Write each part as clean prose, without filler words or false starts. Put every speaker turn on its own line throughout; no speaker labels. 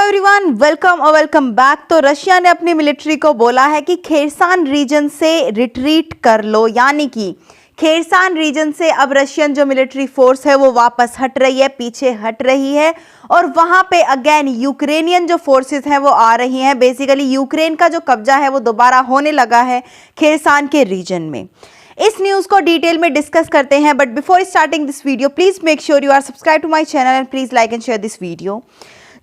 Everyone, welcome back. तो Russia ने अपनी मिलिट्री को बोला है कि खेरसान रीजन से रिट्रीट कर लो, यानी कि खेरसान रीजन से अब रशियन जो मिलिट्री फोर्स है वो वापस हट रही है, पीछे हट रही है और वहां पे अगेन यूक्रेनियन जो फोर्सेस हैं वो आ रही हैं। बेसिकली यूक्रेन का जो कब्जा है वो दोबारा होने लगा है खेरसान के रीजन में। इस न्यूज को डिटेल में डिस्कस करते हैं, but before starting this video please make sure you are subscribe to my channel and please like and share this video.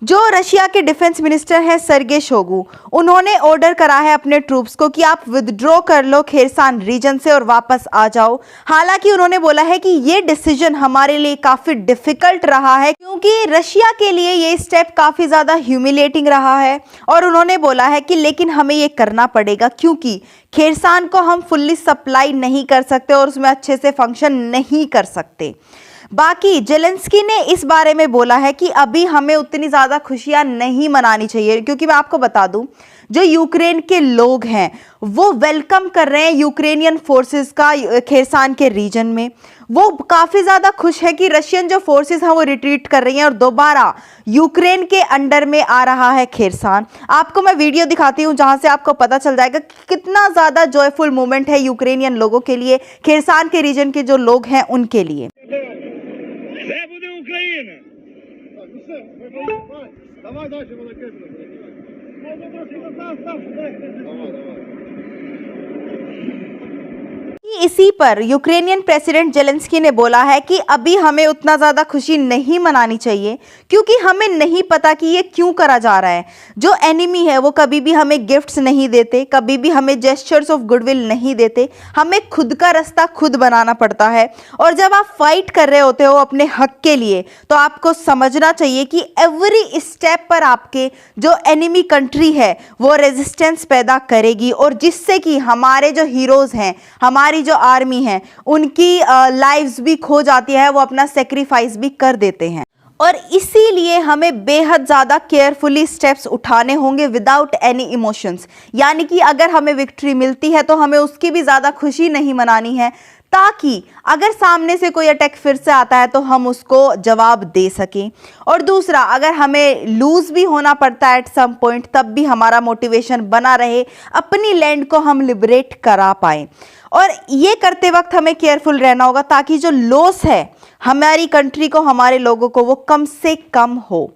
जो रशिया के डिफेंस मिनिस्टर हैं सर्गे शोगु, उन्होंने ऑर्डर करा है अपने ट्रूप्स को कि आप विदड्रॉ कर लो खेरसान रीजन से और वापस आ जाओ। हालांकि उन्होंने बोला है कि ये डिसीजन हमारे लिए काफी डिफिकल्ट रहा है क्योंकि रशिया के लिए ये स्टेप काफी ज्यादा ह्यूमिलेटिंग रहा है और उन्होंने बोला है कि लेकिन हमें ये करना पड़ेगा क्योंकि खेरसान को हम फुल्ली सप्लाई नहीं कर सकते और उसमें अच्छे से फंक्शन नहीं कर सकते। बाकी जेलेंस्की ने इस बारे में बोला है कि अभी हमें उतनी ज़्यादा खुशियां नहीं मनानी चाहिए क्योंकि मैं आपको बता दूं, जो यूक्रेन के लोग हैं वो वेलकम कर रहे हैं यूक्रेनियन फोर्सेस का खेरसान के रीजन में। वो काफ़ी ज़्यादा खुश है कि रशियन जो फोर्सेस हैं वो रिट्रीट कर रही हैं और दोबारा यूक्रेन के अंडर में आ रहा है खेरसान। आपको मैं वीडियो दिखाती हूँ जहाँ से आपको पता चल जाएगा कि कितना ज़्यादा जॉयफुल मोमेंट है यूक्रेनियन लोगों के लिए, खेरसान के रीजन के जो लोग हैं उनके लिए।
Де буде Україна? Так, ну все, давай дальше, молодець. Можна трошки став. Давай.
इसी पर यूक्रेनियन प्रेसिडेंट जेलेंस्की ने बोला है कि अभी हमें उतना ज़्यादा खुशी नहीं मनानी चाहिए क्योंकि हमें नहीं पता कि ये क्यों करा जा रहा है। जो एनिमी है वो कभी भी हमें गिफ्ट्स नहीं देते, कभी भी हमें जेस्चर्स ऑफ गुडविल नहीं देते, हमें खुद का रास्ता खुद बनाना पड़ता है। और जब आप फाइट कर रहे होते हो अपने हक के लिए तो आपको समझना चाहिए कि एवरी स्टेप पर आपके जो एनिमी कंट्री है वो रेजिस्टेंस पैदा करेगी और जिससे कि हमारे जो हीरोज़ हैं, हमारी जो आर्मी है, उनकी लाइव्स भी खो जाती है, वो अपना सेक्रीफाइस भी कर देते हैं। और इसीलिए हमें बेहद ज़्यादा केयरफुली स्टेप्स उठाने होंगे विदाउट एनी इमोशंस। यानी कि अगर हमें विक्ट्री मिलती है तो हमें उसकी भी ज़्यादा खुशी नहीं मनानी है ताकि अगर सामने से कोई अटैक फिर से आता है तो हम उसको जवाब दे सकें। और दूसरा, अगर हमें लूज भी होना पड़ता है एट सम पॉइंट तब भी हमारा मोटिवेशन बना रहे, अपनी लैंड को हम लिबरेट करा पाएँ। और ये करते वक्त हमें केयरफुल रहना होगा ताकि जो लॉस है हमारी कंट्री को, हमारे लोगों को, वो कम से कम हो।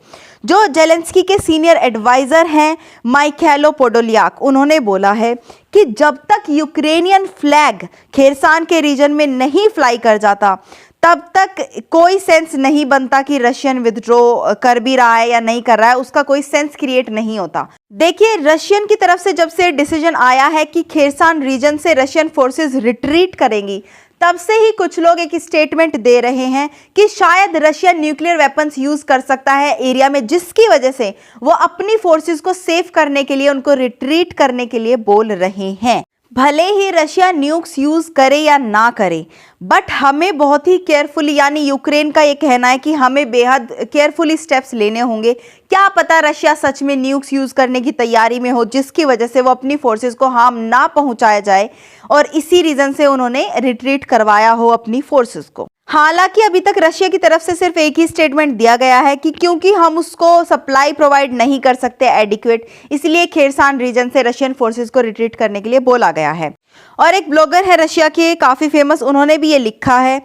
जो जेलेंस्की के सीनियर एडवाइज़र हैं माइखैलो पोडोलियाक, उन्होंने बोला है कि जब तक यूक्रेनियन फ्लैग खेरसान के रीजन में नहीं फ्लाई कर जाता तब तक कोई सेंस नहीं बनता कि रशियन विथड्रॉ कर भी रहा है या नहीं कर रहा है, उसका कोई सेंस क्रिएट नहीं होता। देखिए, रशियन की तरफ से जब से डिसीजन आया है कि खेरसान रीजन से रशियन फोर्सेस रिट्रीट करेंगी, तब से ही कुछ लोग एक स्टेटमेंट दे रहे हैं कि शायद रशिया न्यूक्लियर वेपन्स यूज कर सकता है एरिया में, जिसकी वजह से वो अपनी फोर्सेस को सेव करने के लिए उनको रिट्रीट करने के लिए बोल रहे हैं। भले ही रशिया न्यूक्स यूज करे या ना करे, बट हमें बहुत ही केयरफुली, यानी यूक्रेन का ये कहना है कि हमें बेहद केयरफुली स्टेप्स लेने होंगे। क्या पता रशिया सच में न्यूक्स यूज करने की तैयारी में हो जिसकी वजह से वो अपनी फोर्सेस को हार्म ना पहुंचाया जाए और इसी रीजन से उन्होंने रिट्रीट करवाया हो अपनी फोर्सेस को। हालांकि अभी तक रशिया की तरफ से सिर्फ एक ही स्टेटमेंट दिया गया है कि क्योंकि हम उसको सप्लाई प्रोवाइड नहीं कर सकते एडिक्वेट, इसलिए खेरसान रीजन से रशियन फोर्सेस को रिट्रीट करने के लिए बोला गया है। और एक ब्लॉगर है रशिया के काफ़ी फेमस, उन्होंने भी ये लिखा है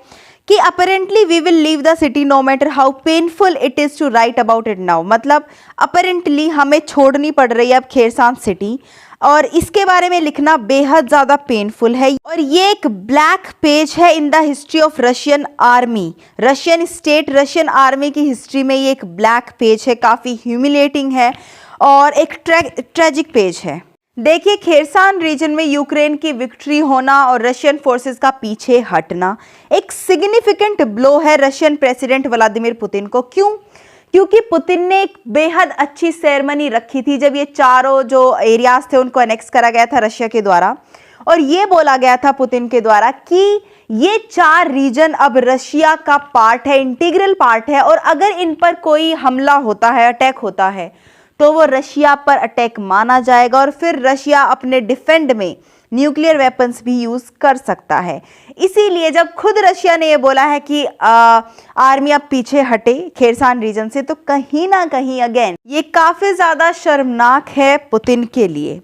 कि apparently we will leave the city no matter how painful it is to write about it now. मतलब अपेरेंटली हमें छोड़नी पड़ रही है अब खेरसान सिटी और इसके बारे में लिखना बेहद ज़्यादा पेनफुल है। और ये एक ब्लैक पेज है in the history of Russian army, Russian state, Russian army की हिस्ट्री में ये एक ब्लैक पेज है, काफ़ी ह्यूमिलेटिंग है और एक ट्रेजिक पेज है। देखिए, खेरसान रीजन में यूक्रेन की विक्ट्री होना और रशियन फोर्सेस का पीछे हटना एक सिग्निफिकेंट ब्लो है रशियन प्रेसिडेंट व्लादिमीर पुतिन को। क्यों? क्योंकि पुतिन ने एक बेहद अच्छी सेरेमनी रखी थी जब ये चारों जो एरियाज थे उनको एनेक्स करा गया था रशिया के द्वारा, और ये बोला गया था पुतिन के द्वारा कि ये 4 रीजन अब रशिया का पार्ट है, इंटीग्रल पार्ट है, और अगर इन पर कोई हमला होता है, अटैक होता है, तो वो रशिया पर अटैक माना जाएगा और फिर रशिया अपने डिफेंड में न्यूक्लियर वेपन्स भी यूज कर सकता है। इसीलिए जब खुद रशिया ने ये बोला है कि आर्मी अब पीछे हटे खेरसान रीजन से, तो कहीं ना कहीं अगेन ये काफी ज्यादा शर्मनाक है पुतिन के लिए।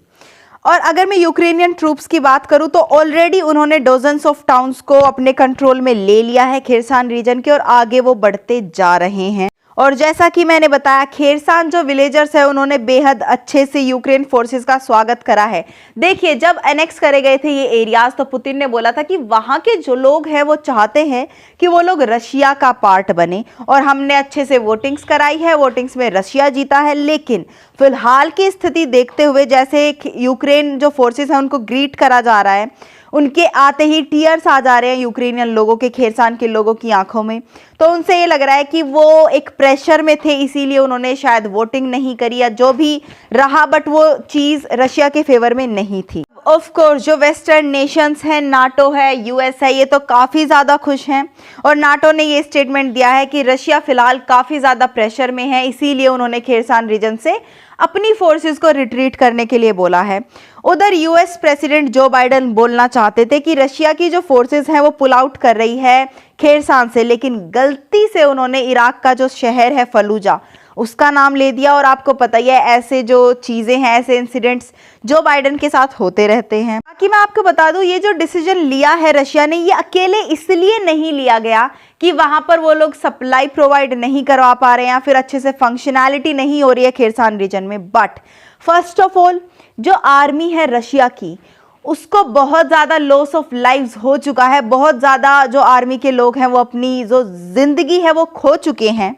और अगर मैं यूक्रेनियन ट्रूप्स की बात करूं तो ऑलरेडी उन्होंने डोजन्स ऑफ टाउन्स को अपने कंट्रोल में ले लिया है खेरसान रीजन के, और आगे वो बढ़ते जा रहे हैं। और जैसा कि मैंने बताया, खेरसान जो विलेजर्स है उन्होंने बेहद अच्छे से यूक्रेन फोर्सेस का स्वागत करा है। देखिए, जब एनेक्स करे गए थे ये एरियाज तो पुतिन ने बोला था कि वहां के जो लोग हैं वो चाहते हैं कि वो लोग रशिया का पार्ट बने, और हमने अच्छे से वोटिंग्स कराई है, वोटिंग्स में रशिया जीता है। लेकिन फिलहाल की स्थिति देखते हुए जैसे यूक्रेन जो फोर्सेस हैं उनको ग्रीट करा जा रहा है, उनके आते ही टीयर्स आ जा रहे हैं यूक्रेनियन लोगों के, खेरसान के लोगों की आंखों में, तो उनसे ये लग रहा है कि वो एक प्रेशर में थे, इसीलिए उन्होंने शायद वोटिंग नहीं करी या जो भी रहा, बट वो चीज़ रशिया के फेवर में नहीं थी। ऑफ कोर्स जो वेस्टर्न नेशंस हैं, नाटो है, यूएस है, ये तो काफ़ी ज़्यादा खुश हैं, और नाटो ने ये स्टेटमेंट दिया है कि रशिया फिलहाल काफ़ी ज़्यादा प्रेशर में है, इसीलिए उन्होंने खेरसान रीजन से अपनी फोर्सेस को रिट्रीट करने के लिए बोला है। उधर यूएस प्रेसिडेंट जो बाइडेन बोलना चाहते थे कि रशिया की जो फोर्सेस हैं वो पुल आउट कर रही है खेरसान से, लेकिन गलती से उन्होंने इराक का जो शहर है फलूजा उसका नाम ले दिया। और आपको पता ही है ऐसे जो चीज़ें हैं, ऐसे इंसिडेंट्स जो बाइडेन के साथ होते रहते हैं। बाकी मैं आपको बता दूं, ये जो डिसीजन लिया है रशिया ने, ये अकेले इसलिए नहीं लिया गया कि वहां पर वो लोग सप्लाई प्रोवाइड नहीं करवा पा रहे हैं या फिर अच्छे से फंक्शनैलिटी नहीं हो रही है खेरसान रीजन में, बट फर्स्ट ऑफ ऑल जो आर्मी है रशिया की, उसको बहुत ज़्यादा लॉस ऑफ लाइव्स हो चुका है। बहुत ज़्यादा जो आर्मी के लोग हैं वो अपनी जो जिंदगी है वो खो चुके हैं।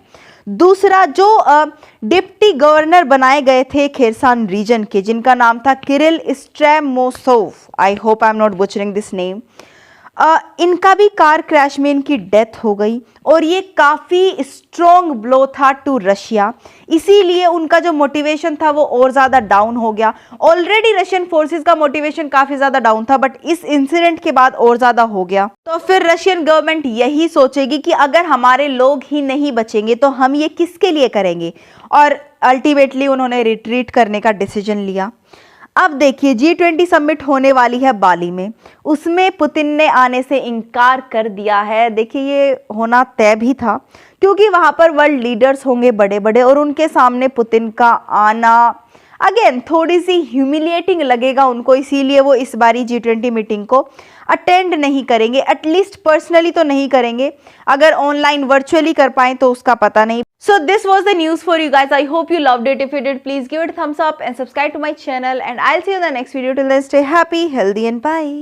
दूसरा, जो डिप्टी गवर्नर बनाए गए थे खेरसान रीजन के, जिनका नाम था Kirill Stremousov, I hope I am not butchering this name, इनका भी कार क्रैश में इनकी डेथ हो गई, और ये काफ़ी स्ट्रॉन्ग ब्लो था टू रशिया। इसीलिए उनका जो मोटिवेशन था वो और ज़्यादा डाउन हो गया। ऑलरेडी रशियन फोर्सेस का मोटिवेशन काफ़ी ज़्यादा डाउन था, बट इस इंसिडेंट के बाद और ज़्यादा हो गया। तो फिर रशियन गवर्नमेंट यही सोचेगी कि अगर हमारे लोग ही नहीं बचेंगे तो हम ये किसके लिए करेंगे, और अल्टीमेटली उन्होंने रिट्रीट करने का डिसीजन लिया। अब देखिए, G20 समिट होने वाली है बाली में, उसमें पुतिन ने आने से इनकार कर दिया है। देखिए, ये होना तय भी था क्योंकि वहाँ पर वर्ल्ड लीडर्स होंगे बड़े बड़े, और उनके सामने पुतिन का आना अगेन थोड़ी सी ह्यूमिलिएटिंग लगेगा उनको, इसीलिए वो इस बारी G20 मीटिंग को अटेंड नहीं करेंगे, एटलीस्ट पर्सनली तो नहीं करेंगे। अगर ऑनलाइन वर्चुअली कर पाएं तो उसका पता नहीं। So this was the news for you guys. I hope you loved it. If you did, please give it a thumbs up and subscribe to my channel, and I'll see you in the next video. Till then, stay happy, healthy and bye.